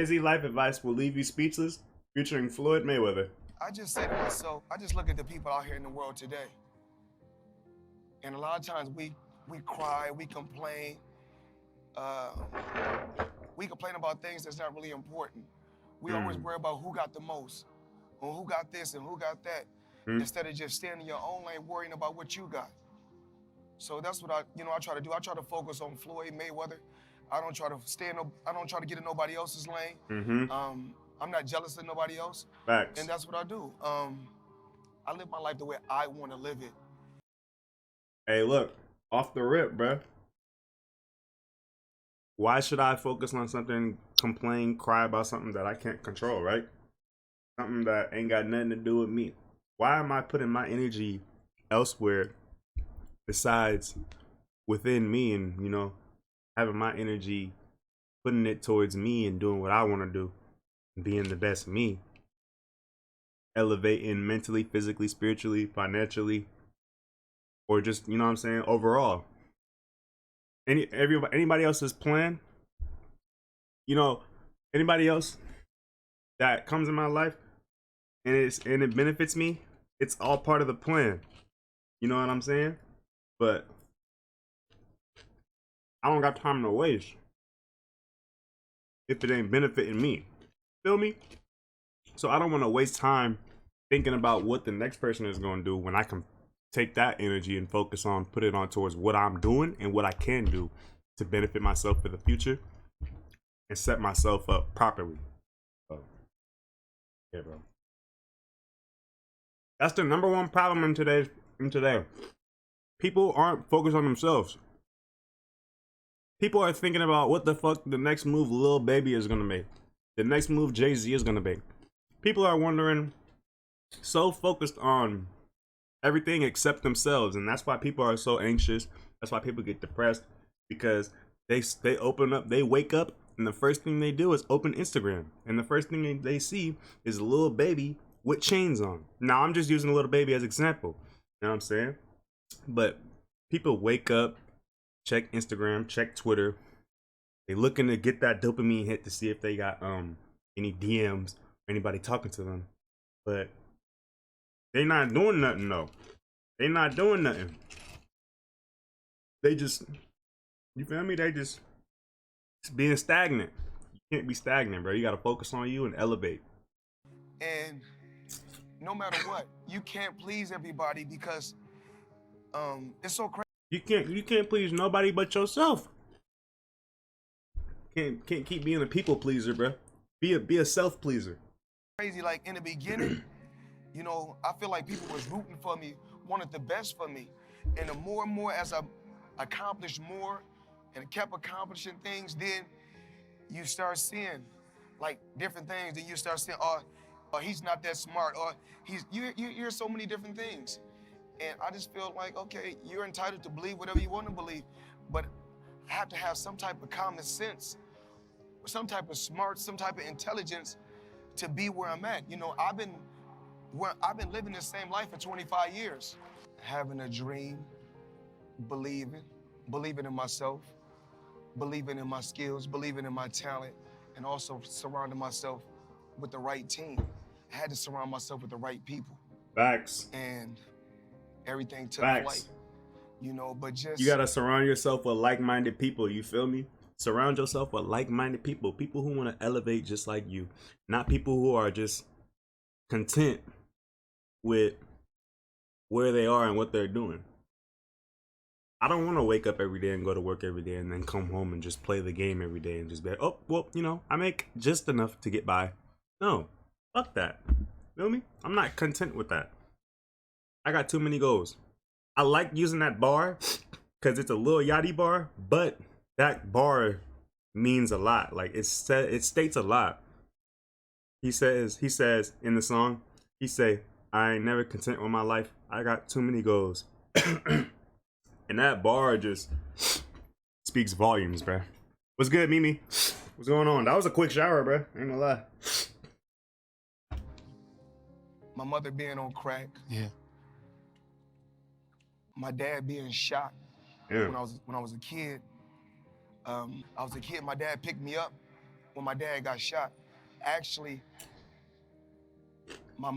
Jay-Z life advice will leave you speechless, featuring Floyd Mayweather. I just say to myself, I just look at the people out here in the world today. And a lot of times we cry, we complain. Uh, we complain about things that's not really important. We always worry about who got the most, or who got this and who got that, instead of just staying in your own lane worrying about what you got. So that's what I try to do. I try to focus on Floyd Mayweather. I don't try to get in nobody else's lane. I'm not jealous of nobody else. Facts. And that's what I do. I live my life the way I want to live it. Hey, look, off the rip, bruh. Why should I focus on something, complain, cry about something that I can't control, right? Something that ain't got nothing to do with me. Why am I putting my energy elsewhere besides within me and, you know, having my energy, putting it towards me and doing what I want to do, and being the best me, elevating mentally, physically, spiritually, financially, or just, you know what I'm saying, overall. Anybody else's plan, you know, anybody else that comes in my life and it benefits me, it's all part of the plan. You know what I'm saying? But I don't got time to waste if it ain't benefiting me. Feel me? So I don't want to waste time thinking about what the next person is going to do when I can take that energy and focus on, put it on towards what I'm doing and what I can do to benefit myself for the future and set myself up properly. So, yeah, bro. That's the number one problem in today. People aren't focused on themselves. People are thinking about what the fuck the next move Lil Baby is gonna make, the next move Jay-Z is gonna make. People are wondering, so focused on everything except themselves, and that's why people are so anxious. That's why people get depressed, because they open up, they wake up, and the first thing they do is open Instagram, and the first thing they see is a little baby with chains on. Now I'm just using a little baby as example, you know what I'm saying? But people wake up, check Instagram, check Twitter, they looking to get that dopamine hit to see if they got any DMs or anybody talking to them, but they not doing nothing though. They not doing nothing. They just, you feel me? They just being stagnant. You can't be stagnant, bro. You gotta focus on you and elevate. And no matter what, you can't please everybody because it's so crazy. You can't please nobody but yourself. Can't keep being a people pleaser, bro. Be a self pleaser. Crazy, like in the beginning, you know, I feel like people was rooting for me, wanted the best for me. And the more and more as I accomplished more and kept accomplishing things, then you start seeing like different things. Then you start saying, oh, he's not that smart, or you hear so many different things. And I just feel like, okay, you're entitled to believe whatever you want to believe, but I have to have some type of common sense, some type of smart, some type of intelligence to be where I'm at. You know, I've been living the same life for 25 years. Having a dream, believing in myself, believing in my skills, believing in my talent, and also surrounding myself with the right team. I had to surround myself with the right people. Facts. And everything took flight. You know, but just... You gotta surround yourself with like-minded people, you feel me? Surround yourself with like-minded people. People who want to elevate just like you. Not people who are just content with where they are and what they're doing. I don't want to wake up every day and go to work every day and then come home and just play the game every day and just be like, oh, well, you know, I make just enough to get by. No, fuck that. Feel me? I'm not content with that. I got too many goals. I like using that bar because it's a little yachty bar, but that bar means a lot. Like it states a lot. He says in the song, he say, I ain't never content with my life. I got too many goals. And that bar just speaks volumes, bro. What's good, Mimi? What's going on? That was a quick shower, bro. Ain't gonna lie. My mother being on crack. Yeah. My dad being shot. Yeah. When I was a kid. I was a kid, my dad picked me up when my dad got shot, actually, my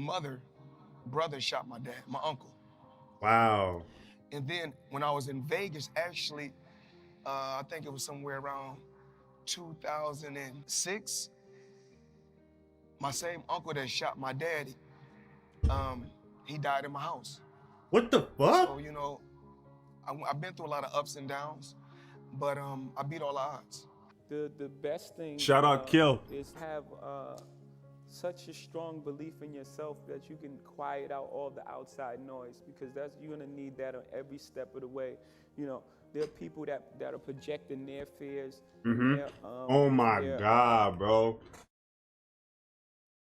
brother shot my dad, my uncle. Wow. And then when I was in Vegas, actually, I think it was somewhere around 2006, my same uncle that shot my daddy, he died in my house. What the fuck? So, you know, I've been through a lot of ups and downs, but I beat all the odds. The best thing Shout out Kill. is have such a strong belief in yourself that you can quiet out all the outside noise, because you're gonna need that on every step of the way. You know, there are people that are projecting their fears. Oh my God, bro.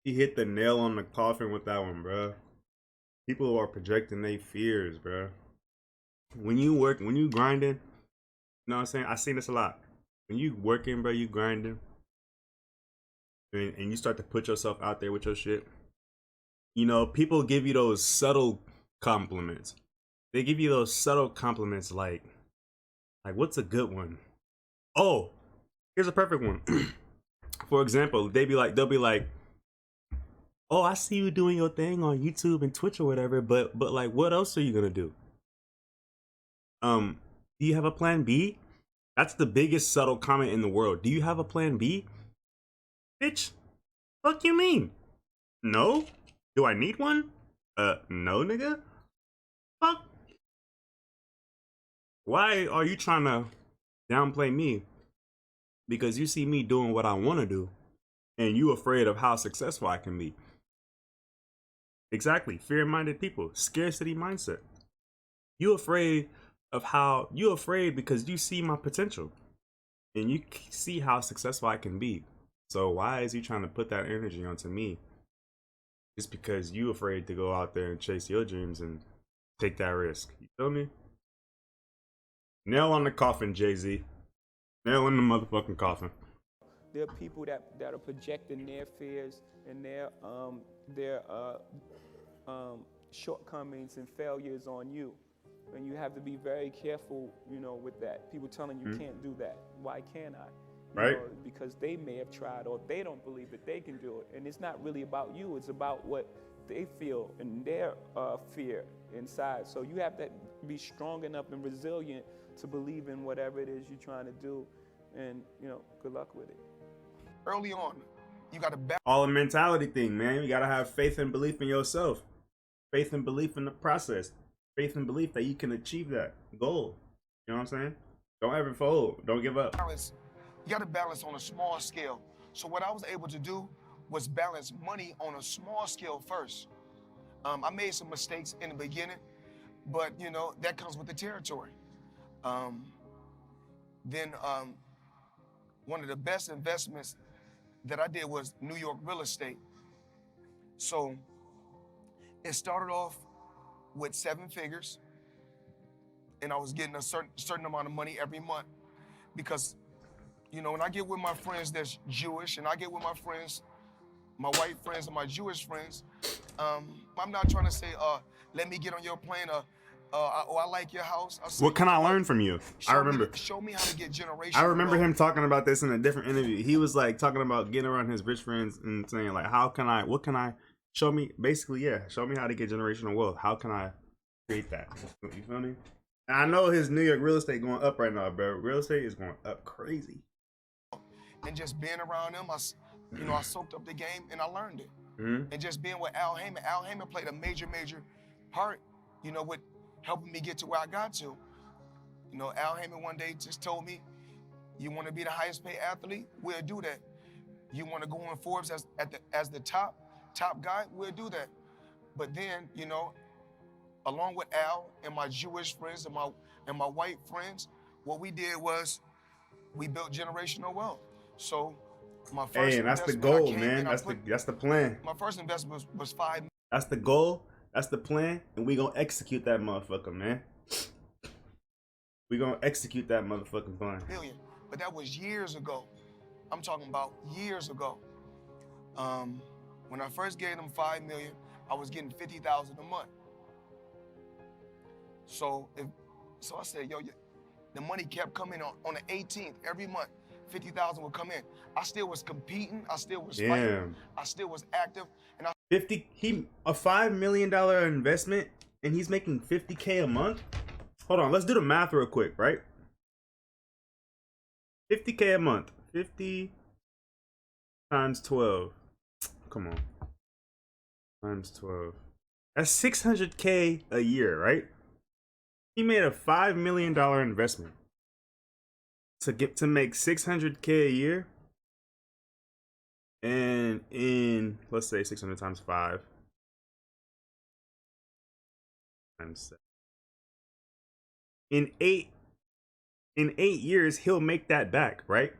He hit the nail on the coffin with that one, bro. People who are projecting their fears, bro. When you grinding, you know what I'm saying? I seen this a lot. When you working, bro, you grinding, and you start to put yourself out there with your shit. You know, people give you those subtle compliments. They give you those subtle compliments like what's a good one? Oh, here's a perfect one. For example, they'll be like, oh, I see you doing your thing on YouTube and Twitch or whatever, but like, what else are you gonna do? Do you have a plan B? That's the biggest subtle comment in the world. Do you have a plan B? Bitch, fuck you mean? No? Do I need one? No, nigga? Fuck. Why are you trying to downplay me? Because you see me doing what I want to do, and you afraid of how successful I can be. Exactly. Fear-minded people. Scarcity mindset. You afraid because you see my potential and you see how successful I can be. So why is you trying to put that energy onto me? Just because you afraid to go out there and chase your dreams and take that risk. You feel me? Nail on the coffin, Jay-Z. Nail in the motherfucking coffin. There are people that are projecting their fears and their shortcomings and failures on you. And you have to be very careful, you know, with that. People telling you can't do that. Why can't I? You know, because they may have tried, or they don't believe that they can do it. And it's not really about you. It's about what they feel and their fear inside. So you have to be strong enough and resilient to believe in whatever it is you're trying to do. And, you know, good luck with it. Early on, you got to balance. All a mentality thing, man. You got to have faith and belief in yourself. Faith and belief in the process. Faith and belief that you can achieve that goal. You know what I'm saying? Don't ever fold. Don't give up. You got to balance on a small scale. So what I was able to do was balance money on a small scale first. I made some mistakes in the beginning, but you know, that comes with the territory. Then one of the best investments that I did was New York real estate. So it started off with 7 figures, and I was getting a certain amount of money every month, because you know, when I get with my friends that's Jewish, and I get with my friends, my white friends and my Jewish friends, I'm not trying to say, let me get on your plane, I like your house. What can I learn from you? Show me how to get generational. I remember him talking about this in a different interview. He was like talking about getting around his rich friends and saying like, what can I, show me, basically, yeah, show me how to get generational wealth. How can I create that? You feel me? And I know his New York real estate going up right now, bro. Real estate is going up crazy. And just being around him, I soaked up the game and I learned it. And just being with Al Heyman played a major part, you know, with helping me get to where I got to. You know, Al Heyman one day just told me, you want to be the highest paid athlete? We'll do that. You want to go on Forbes as the top guy? We'll do that. But then, you know, along with Al and my Jewish friends and my white friends, what we did was we built generational wealth. So my first and that's the goal, man. That's the plan. My first investment was $5 million. That's the goal. That's the plan, and we gonna execute that motherfucker, man. We gonna execute that motherfucking plan. But that was years ago. I'm talking about years ago. When I first gave them $5 million, I was getting $50,000 a month. So I said, yo, the money kept coming on the 18th every month. 50,000 would come in. I still was competing. I still was Damn. fighting. I still was active. And a $5 million investment, and he's making 50K a month. Hold on, let's do the math real quick, right? 50K a month. 50 times 12. Come on. Times 12. That's 600K a year, right? He made a $5 million investment to make 600K a year. And in, let's say 600 times 5 times 7. In 8 years, he'll make that back, right?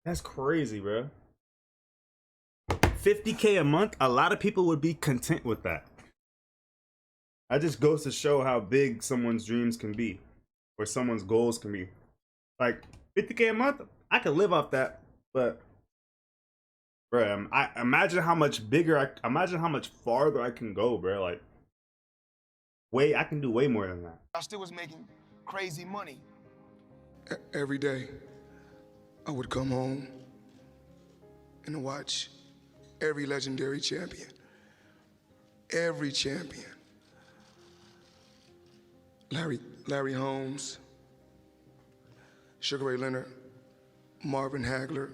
That's crazy, bro. 50K a month, a lot of people would be content with that. That just goes to show how big someone's dreams can be, or someone's goals can be. Like 50K a month, I could live off that, but bro, I imagine how much bigger. Imagine how much farther I can go, bro. Like, I can do way more than that. I still was making crazy money. Every day, I would come home and watch every legendary champion. Every champion. Larry Holmes, Sugar Ray Leonard, Marvin Hagler,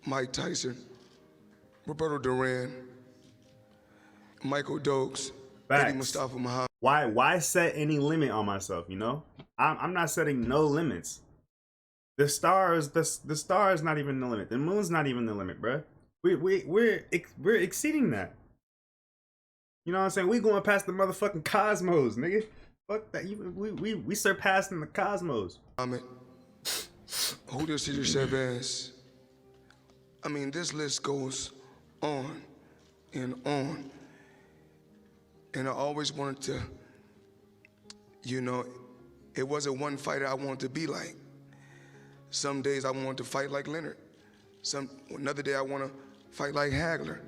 Mike Tyson, Roberto Duran, Michael Dokes, Eddie Mustafa Muhammad. Why set any limit on myself, you know? I'm not setting no limits. The stars not even the limit. The moon's not even the limit, bro. We're exceeding that. You know what I'm saying? We going past the motherfucking cosmos, nigga. Fuck that. We surpassing the cosmos. Julio Cesar Chavez. I mean, this list goes on and on. And I always wanted to, you know, it wasn't one fighter I wanted to be like. Some days I wanted to fight like Leonard. Another day I want to fight like Hagler.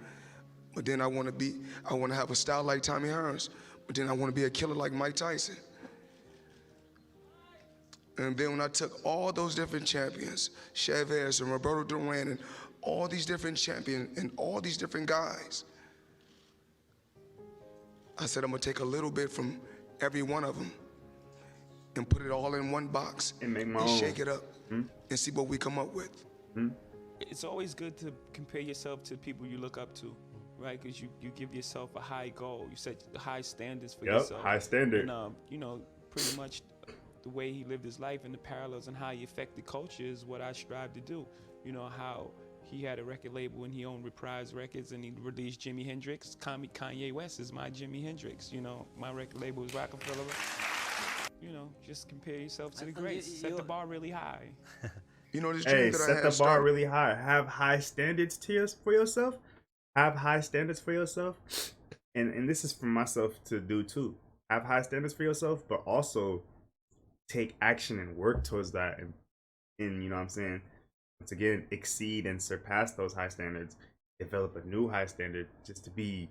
But then I want to have a style like Tommy Hearns. But then I want to be a killer like Mike Tyson. And then when I took all those different champions, Chavez and Roberto Duran and all these different champions and all these different guys, I said I'm gonna take a little bit from every one of them and put it all in one box and make my and own. shake it up and see what we come up with. It's always good to compare yourself to people you look up to, right? Because you give yourself a high goal. You set high standards for yourself. High standard. And, you know, pretty much the way he lived his life and the parallels and how he affected culture is what I strive to do. You know, how he had a record label and he owned Reprise Records and he released Jimi Hendrix. Kanye West is my Jimi Hendrix. You know, my record label is Rockefeller. You know, just compare yourself to the greats. Set the bar really high. You know, this dream that I set had the bar really high. Have high standards for yourself. Have high standards for yourself. And this is for myself to do too. Have high standards for yourself, but also take action and work towards that. And you know what I'm saying? Once again, exceed and surpass those high standards. Develop a new high standard just to be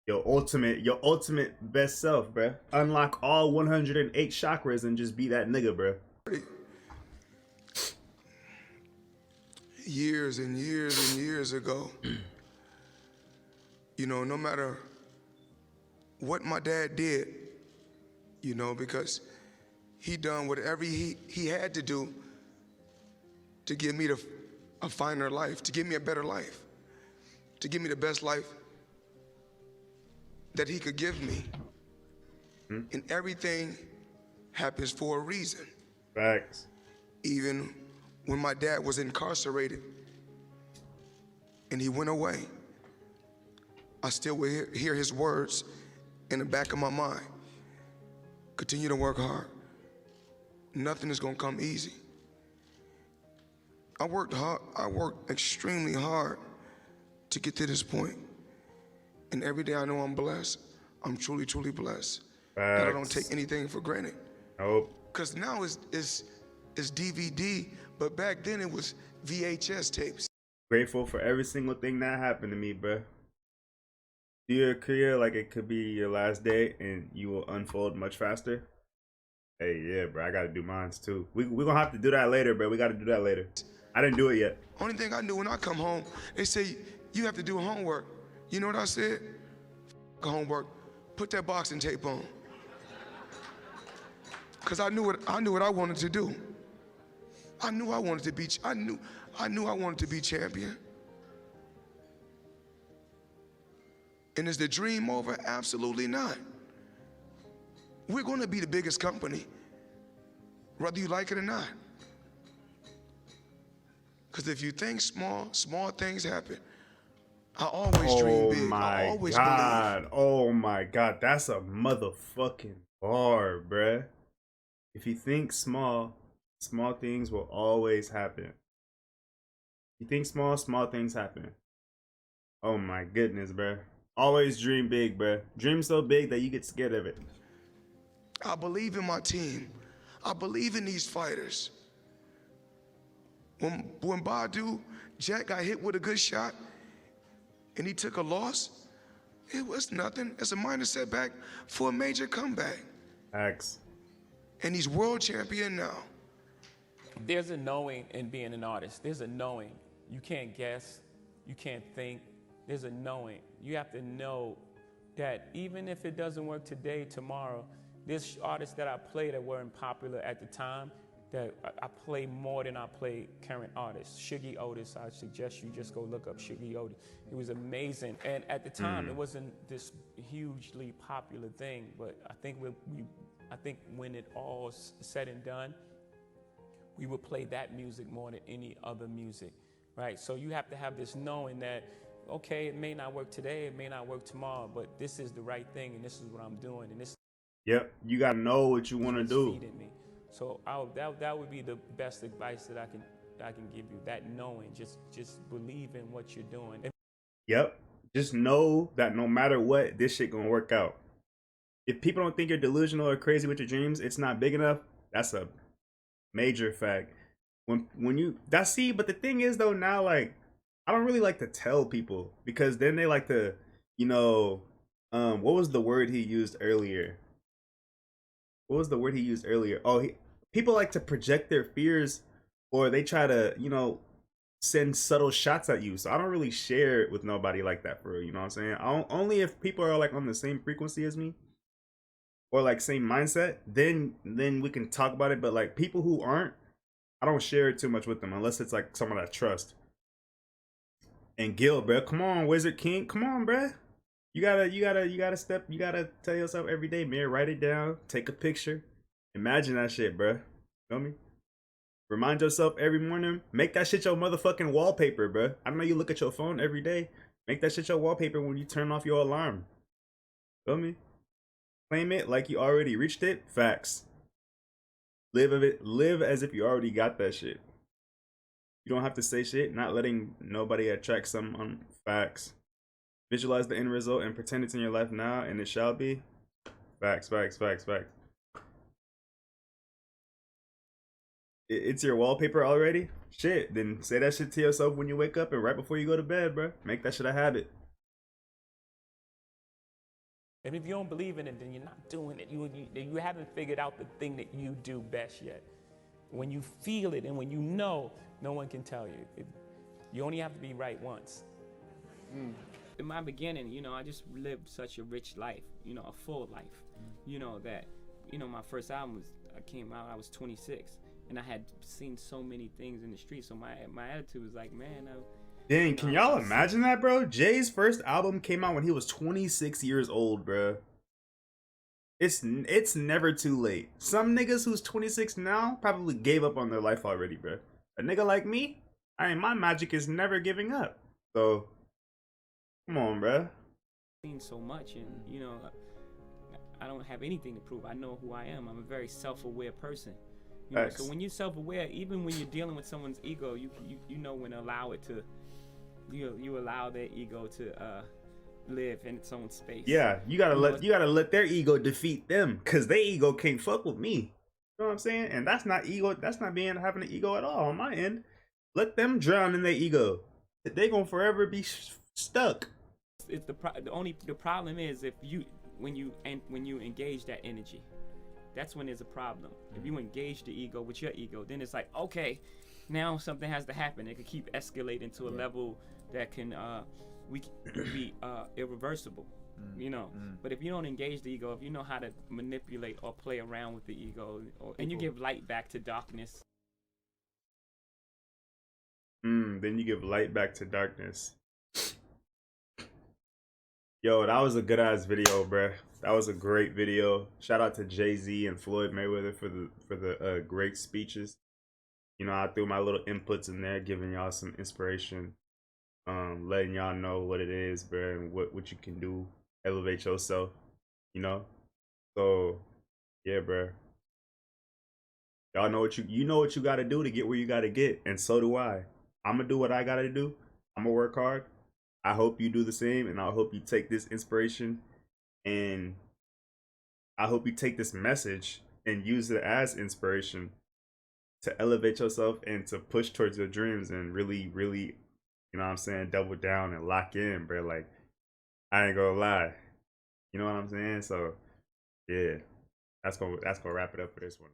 your ultimate best self, bruh. Unlock all 108 chakras and just be that nigga, bruh. Years and years and years ago, you know, no matter what my dad did, you know, because he done whatever he had to do to give me a finer life, to give me a better life, to give me the best life that he could give me. And everything happens for a reason. Facts. Even when my dad was incarcerated and he went away, I still will hear his words in the back of my mind. Continue to work hard. Nothing is gonna come easy. I worked hard, I worked extremely hard to get to this point. And every day I know I'm blessed. I'm truly, truly blessed. Facts. And I don't take anything for granted. Nope. Because now it's DVD, but back then it was VHS tapes. Grateful for every single thing that happened to me, bruh. Do your career like it could be your last day and you will unfold much faster. Hey, yeah, bro. I gotta do mines too. We gonna have to do that later, bro. We gotta do that later. I didn't do it yet. Only thing I do when I come home, they say, you have to do homework. You know what I said? Homework. Put that boxing tape on. Cause I knew what I wanted to do. I knew I wanted to be champion. And is the dream over? Absolutely not. We're gonna be the biggest company, whether you like it or not. Because if you think small, small things happen. I always dream big. I always believe. Oh my God. That's a motherfucking bar, bruh. If you think small, small things will always happen. You think small, small things happen. Oh my goodness, bruh. Always dream big, bruh. Dream so big that you get scared of it. I believe in my team. I believe in these fighters. When Badu, Jack got hit with a good shot and he took a loss, it was nothing. It's a minor setback for a major comeback. X. And he's world champion now. There's a knowing in being an artist. There's a knowing. You can't guess. You can't think. There's a knowing. You have to know that even if it doesn't work today, tomorrow, there's artists that I play that weren't popular at the time that I play more than I play current artists. Shuggy Otis, I suggest you just go look up Shuggy Otis. It was amazing. And at the time, it wasn't this hugely popular thing, but I think I think when it all said and done, we would play that music more than any other music, right? So you have to have this knowing that, okay, it may not work today, it may not work tomorrow, but this is the right thing, and this is what I'm doing, and this. Yep, you gotta know what you want to do. Feeding me. So that would be the best advice that I can give you. That knowing, just believe in what you're doing. Yep, just know that no matter what, this shit gonna work out. If people don't think you're delusional or crazy with your dreams, it's not big enough. That's a major fact. When you but the thing is though, now like I don't really like to tell people because then they like to, what was the word he used earlier? Oh, people like to project their fears, or they try to, send subtle shots at you. So I don't really share it with nobody like that, for real. You know what I'm saying? Only if people are like on the same frequency as me, or like same mindset, then we can talk about it. But like people who aren't, I don't share it too much with them unless it's like someone I trust. And Gil, bro, come on, Wizard King, come on, bro. You gotta tell yourself every day, man, write it down, take a picture, imagine that shit, bro. Feel me? Remind yourself every morning, make that shit your motherfucking wallpaper, bro. I know you look at your phone every day. Make that shit your wallpaper when you turn off your alarm. Feel me? Claim it like you already reached it. Facts. Live as if you already got that shit. You don't have to say shit, not letting nobody attract some on facts. Visualize the end result and pretend it's in your life now, and it shall be. Facts. It's your wallpaper already? Shit, then say that shit to yourself when you wake up and right before you go to bed, bro. Make that shit a habit. And if you don't believe in it, then you're not doing it. You haven't figured out the thing that you do best yet. When you feel it and when you know, no one can tell you. You only have to be right once. In my beginning, I just lived such a rich life, a full life. My first album came out, I was 26, and I had seen so many things in the street. So my attitude was like, man, dang, can y'all imagine that, bro? Jay's first album came out when he was 26 years old, bro. It's never too late. Some niggas who's 26 now probably gave up on their life already, bro. A nigga like me, my magic is never giving up. So, come on, bro. Seen so much, and I don't have anything to prove. I know who I am. I'm a very self-aware person. So when you're self-aware, even when you're dealing with someone's ego, you know when to allow it to. You allow their ego to live in its own space. Yeah, you gotta let their ego defeat them, cause their ego can't fuck with me. You know what I'm saying? And that's not ego. That's not having an ego at all on my end. Let them drown in their ego. They gonna forever be stuck. It's the problem is when you engage that energy, that's when there's a problem. If you engage the ego with your ego, then it's like, okay, now something has to happen. It could keep escalating to a level that can be irreversible. You know, but if you don't engage the ego, if you know how to manipulate or play around with the ego, and you give light back to darkness, then you give light back to darkness. Yo, that was a good ass video, bruh. That was a great video. Shout out to Jay-Z and Floyd Mayweather for the great speeches. You know, I threw my little inputs in there, giving y'all some inspiration, letting y'all know what it is, bruh, and what you can do, elevate yourself, you know. So, yeah, bruh. Y'all know what you know what you got to do to get where you got to get, and so do I. I'm gonna do what I gotta do. I'm gonna work hard. I hope you do the same, and I hope you take this inspiration, and I hope you take this message and use it as inspiration to elevate yourself and to push towards your dreams and really, really, you know what I'm saying, double down and lock in, bro. Like, I ain't gonna lie. You know what I'm saying? So, yeah, that's gonna wrap it up for this one.